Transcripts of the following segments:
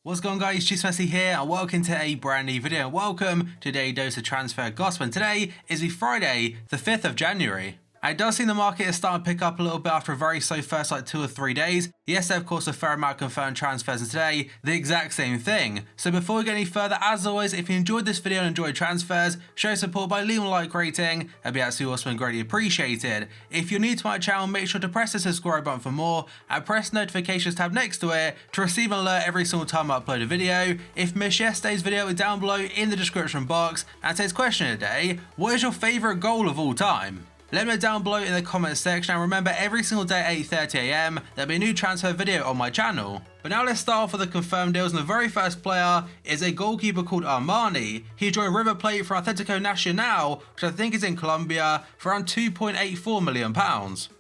What's going on, guys? It's Messi here and welcome to a brand new video. Welcome to today's dose of transfer gospel. And today is the Friday, the 5th of January. It does seem the market is starting to pick up a little bit after a very slow first 2 or 3 days. Yesterday, of course, a fair amount of confirmed transfers, and today, the exact same thing. So before we get any further, as always, if you enjoyed this video and enjoyed transfers, show support by leaving a like rating. That'd be absolutely awesome and greatly appreciated. If you're new to my channel, make sure to press the subscribe button for more and press the notifications tab next to it to receive an alert every single time I upload a video. If you missed yesterday's video, it's down below in the description box. And today's question of the day: what is your favourite goal of all time? Let me know down below in the comments section, and remember, every single day at 8:30 AM there'll be a new transfer video on my channel. But now let's start off with the confirmed deals, and the very first player is a goalkeeper called Armani. He joined River Plate from Atletico Nacional, which I think is in Colombia, for around £2.84 million.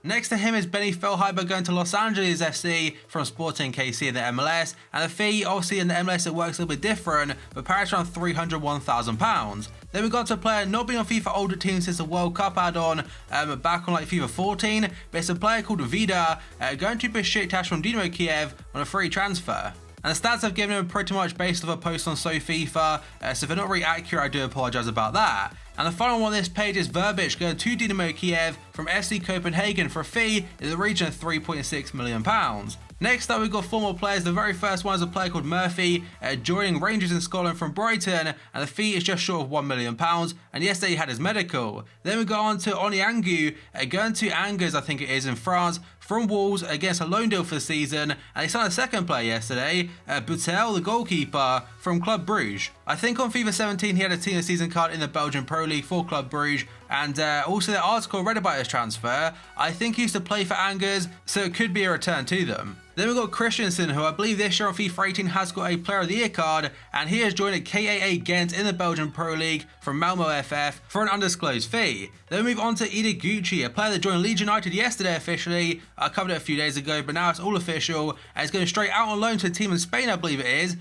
Next to him is Benny Feilhaber going to Los Angeles FC from Sporting KC in the MLS, and the fee, obviously in the MLS it works a little bit different, but apparently around £301,000. Then we got to a player not being on FIFA older teams since the World Cup add-on back on FIFA 14, but it's a player called Vida going to Besiktas from Dynamo Kiev on a free transfer. And the stats I've given him are pretty much based off a post on FIFA, so if they're not really accurate, I do apologise about that. And the final one on this page is Verbic going to Dynamo Kiev from FC Copenhagen for a fee in the region of £3.6 million. Next up, we've got 4 more players. The very first one is a player called Murphy, joining Rangers in Scotland from Brighton, and the fee is just short of £1 million, and yesterday he had his medical. Then we go on to Onyangu, going to Angers, I think it is, in France, from Wolves against a loan deal for the season, and they signed a second player yesterday, Butel, the goalkeeper, from Club Brugge. I think on FIFA 17 he had a team of the season card in the Belgian Pro League for Club Brugge, and also the article I read about his transfer, I think he used to play for Angers, so it could be a return to them. Then we've got Christensen, who I believe this year on FIFA 18 has got a Player of the Year card, and he has joined a KAA Ghent in the Belgian Pro League from Malmo FF for an undisclosed fee. Then we move on to Ideguchi, a player that joined Leeds United yesterday officially. I covered it a few days ago, but now it's all official, and it's going straight out on loan to a team in Spain, I believe it is,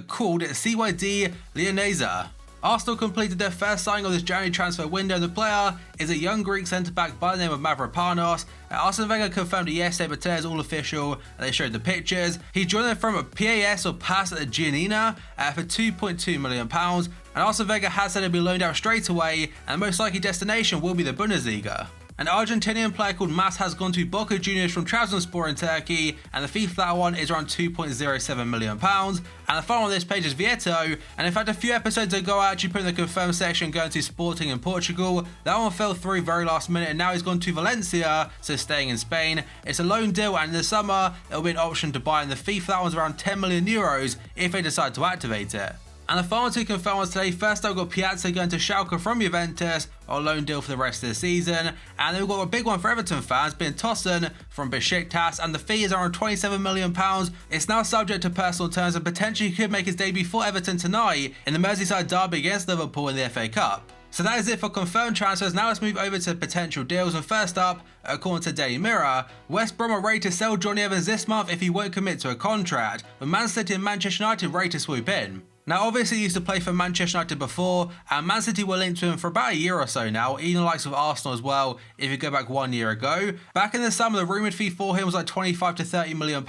called CYD Leonesa. Arsenal completed their first signing of this January transfer window, and the player is a young Greek centre-back by the name of Mavropanos. Arsene Wenger confirmed it yesterday, but today is all official, and they showed the pictures. He joined them from a PAS or Pass at Giannina for £2.2 million, and Arsene Wenger has said he'll be loaned out straight away, and the most likely destination will be the Bundesliga. An Argentinian player called Mas has gone to Boca Juniors from Trabzonspor in Turkey, and the fee for that one is around £2.07 million. And the final on this page is Vieto, and in fact a few episodes ago I actually put in the confirmed section going to Sporting in Portugal. That one fell through very last minute, and now he's gone to Valencia, so staying in Spain. It's a loan deal, and in the summer it'll be an option to buy, and the fee for that one's around €10 million if they decide to activate it. And the final 2 confirmed ones today: first I've got Piazza going to Schalke from Juventus on loan deal for the rest of the season, and then we've got a big one for Everton fans being Tosun from Besiktas, and the fee is around £27 million. It's now subject to personal terms and potentially could make his debut for Everton tonight in the Merseyside derby against Liverpool in the FA Cup. So that is it for confirmed transfers. Now let's move over to potential deals, and first up, according to Daily Mirror, West Brom are ready to sell Johnny Evans this month if he won't commit to a contract, but Man City and Manchester United ready to swoop in. Now obviously he used to play for Manchester United before, and Man City were linked to him for about a year or so now, even the likes of Arsenal as well if you go back 1 year ago. Back in the summer the rumoured fee for him was like £25 to £30 million,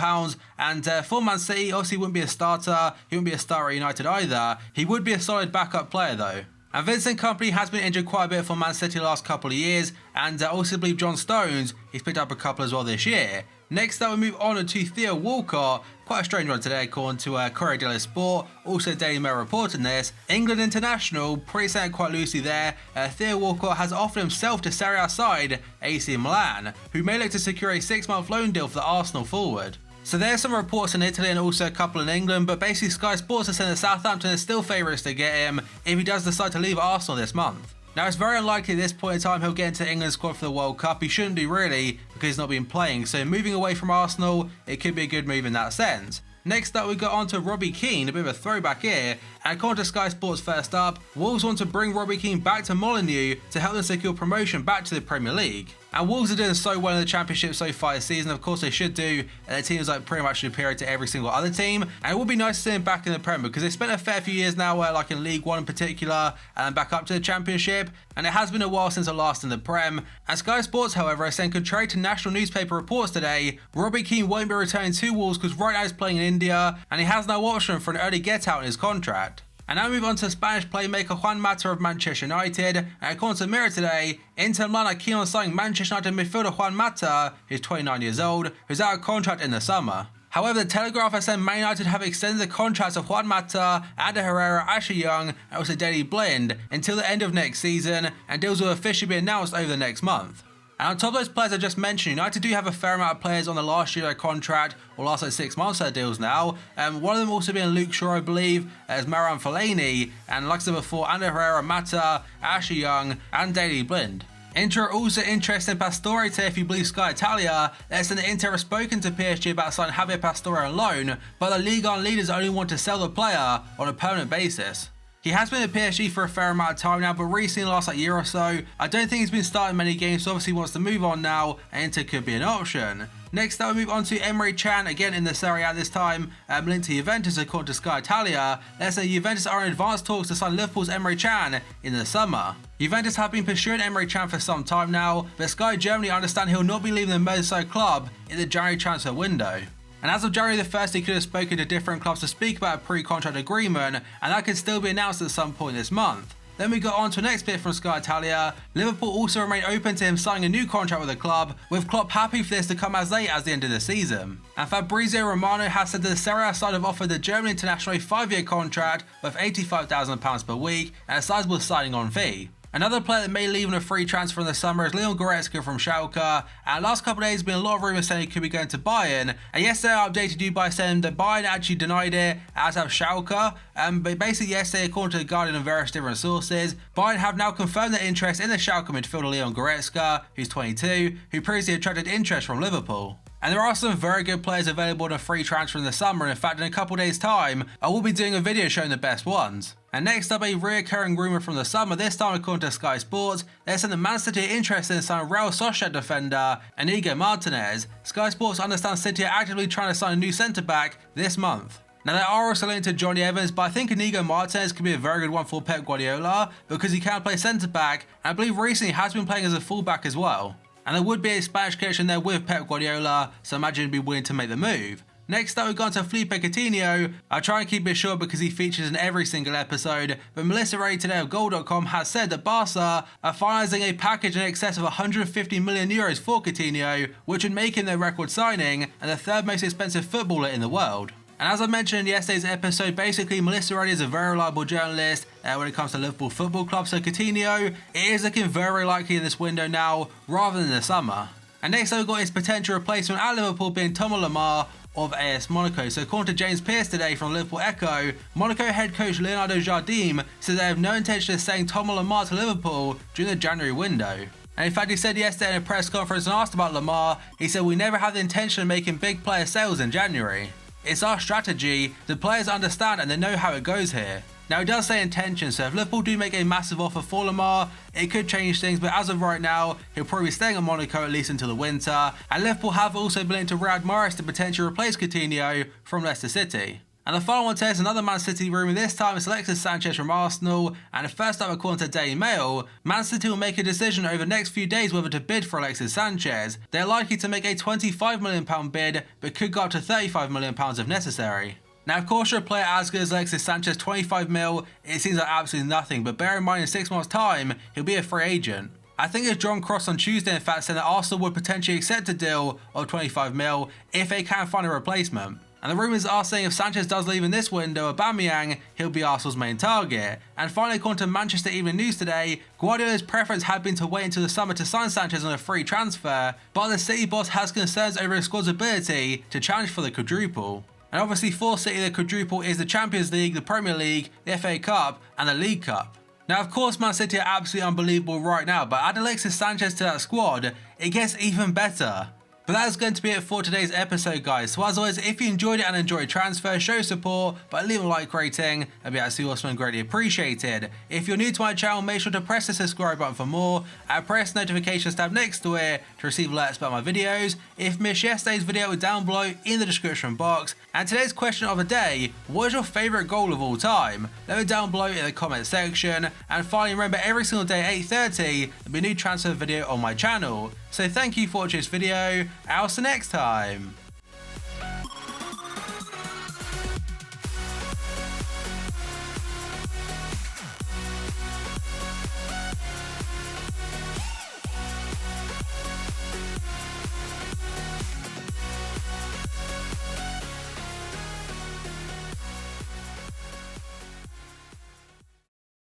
and for Man City obviously he wouldn't be a starter, he wouldn't be a starter at United either. He would be a solid backup player though. And Vincent Kompany has been injured quite a bit for Man City the last couple of years, and also believe John Stones, he's picked up a couple as well this year. Next up we move on to Theo Walcott, quite a strange one today according to Corriere dello Sport, also Daily Mail reporting this. England international, pretty saying quite loosely there, Theo Walcott has offered himself to Serie A side AC Milan, who may look to secure a 6-month loan deal for the Arsenal forward. So there's some reports in Italy and also a couple in England, but basically Sky Sports are saying that Southampton is still favourites to get him if he does decide to leave Arsenal this month. Now it's very unlikely at this point in time he'll get into England's squad for the World Cup. He shouldn't do really, because he's not been playing, so moving away from Arsenal, it could be a good move in that sense. Next up we got on to Robbie Keane, a bit of a throwback here, and according to Sky Sports first up, Wolves want to bring Robbie Keane back to Molineux to help them secure promotion back to the Premier League. And Wolves are doing so well in the Championship so far this season. Of course they should do. Their team is like pretty much superior to every single other team. And it would be nice to see them back in the Prem because they spent a fair few years now like in League One in particular and then back up to the Championship. And it has been a while since they're last in the Prem. And Sky Sports, however, are saying contrary to national newspaper reports today, Robbie Keane won't be returning to Wolves because right now he's playing in India and he has no option for an early get out in his contract. And now we move on to Spanish playmaker Juan Mata of Manchester United. And according to Mirror today, Inter Milan are keen on signing Manchester United midfielder Juan Mata, who's 29 years old, who's out of contract in the summer. However, the Telegraph has said Man United have extended the contracts of Juan Mata, Ander Herrera, Ashley Young, and also Daley Blind until the end of next season, and deals will officially be announced over the next month. And on top of those players I just mentioned, United do have a fair amount of players on the last year of their contract, or last like 6 months of their deals now. One of them also being Luke Shaw, I believe, as Marouane Fellaini, and like I said before, Ander Herrera, Mata, Ashley Young, and Daley Blind. Inter are also interested in Pastore today if you believe Sky Italia. They're saying that Inter have spoken to PSG about signing Javier Pastore on loan, but the Ligue 1 leaders only want to sell the player on a permanent basis. He has been at PSG for a fair amount of time now, but recently, last like year or so, I don't think he's been starting many games, so obviously he wants to move on now, and Inter could be an option. Next up, we move on to Emery Chan, again in the Serie A this time, linked to Juventus according to Sky Italia. They're saying Juventus are in advanced talks to sign Liverpool's Emery Chan in the summer. Juventus have been pursuing Emery Chan for some time now, but Sky Germany understand he'll not be leaving the Merseyside club in the January transfer window. And as of January the 1st, he could have spoken to different clubs to speak about a pre-contract agreement, and that could still be announced at some point this month. Then we got on to the next bit from Sky Italia. Liverpool also remain open to him signing a new contract with the club, with Klopp happy for this to come as late as the end of the season. And Fabrizio Romano has said that the Serie A side have offered the German international a 5-year contract worth £85,000 per week and a sizable signing on fee. Another player that may leave on a free transfer in the summer is Leon Goretzka from Schalke, and the last couple of days there has been a lot of rumours saying he could be going to Bayern, and yesterday I updated you by saying that Bayern actually denied it, as have Schalke, but basically yesterday, according to The Guardian and various different sources, Bayern have now confirmed their interest in the Schalke midfielder Leon Goretzka, who's 22, who previously attracted interest from Liverpool. And there are some very good players available on a free transfer in the summer, and in fact in a couple days time, I will be doing a video showing the best ones. And next up, a reoccurring rumour from the summer, this time according to Sky Sports, they're saying that Man City are interested in signing Real Sociedad defender Inigo Martinez. Sky Sports understands City are actively trying to sign a new centre-back this month. Now they are also linked to Johnny Evans, but I think Inigo Martinez could be a very good one for Pep Guardiola because he can play centre-back, and I believe recently he has been playing as a full-back as well. And there would be a Spanish connection there with Pep Guardiola, so I imagine he'd be willing to make the move. Next up, we've gone to Felipe Coutinho. I'll try and keep it short because he features in every single episode, but Melissa Ray today of Goal.com has said that Barca are finalising a package in excess of €150 million for Coutinho, which would make him their record signing and the third most expensive footballer in the world. And as I mentioned in yesterday's episode, basically Melissa Ray is a very reliable journalist when it comes to Liverpool Football Club, so Coutinho is looking very likely in this window now rather than the summer. And next up we've got his potential replacement at Liverpool being Thomas Lemar of AS Monaco. So according to James Pearce today from Liverpool Echo, Monaco head coach Leonardo Jardim said they have no intention of selling Thomas Lemar to Liverpool during the January window. And in fact, he said yesterday in a press conference and asked about Lemar, he said, "We never had the intention of making big player sales in January. It's our strategy, the players understand and they know how it goes here." Now he does say intention, so if Liverpool do make a massive offer for Lemar, it could change things, but as of right now, he'll probably be staying at Monaco at least until the winter. And Liverpool have also been linked to Riyad Mahrez to potentially replace Coutinho from Leicester City. And the final one today is another Man City rumour, this time it's Alexis Sanchez from Arsenal, and first up according to Daily Mail, Man City will make a decision over the next few days whether to bid for Alexis Sanchez. They're likely to make a £25 million bid, but could go up to £35 million if necessary. Now of course for a player as good as Alexis Sanchez, 25 mil, it seems like absolutely nothing, but bear in mind in 6 months time, he'll be a free agent. I think it's John Cross on Tuesday in fact saying that Arsenal would potentially accept a deal of 25 mil if they can find a replacement. And the rumours are saying if Sanchez does leave in this window, Aubameyang, he'll be Arsenal's main target. And finally, according to Manchester Evening News today, Guardiola's preference had been to wait until the summer to sign Sanchez on a free transfer, but the City boss has concerns over his squad's ability to challenge for the quadruple. And obviously for City, the quadruple is the Champions League, the Premier League, the FA Cup, and the League Cup. Now of course Man City are absolutely unbelievable right now, but add Alexis Sanchez to that squad, it gets even better. But that is going to be it for today's episode, guys. So as always, if you enjoyed it and enjoyed transfer, show support by leaving a like rating. That'd be absolutely awesome and greatly appreciated. If you're new to my channel, make sure to press the subscribe button for more and press the notifications tab next to it to receive alerts about my videos. If you missed yesterday's video, down below in the description box. And today's question of the day, what is your favourite goal of all time? Let me down below in the comment section. And finally, remember every single day at 8:30, there'll be a new transfer video on my channel. So thank you for watching this video, I'll see you next time.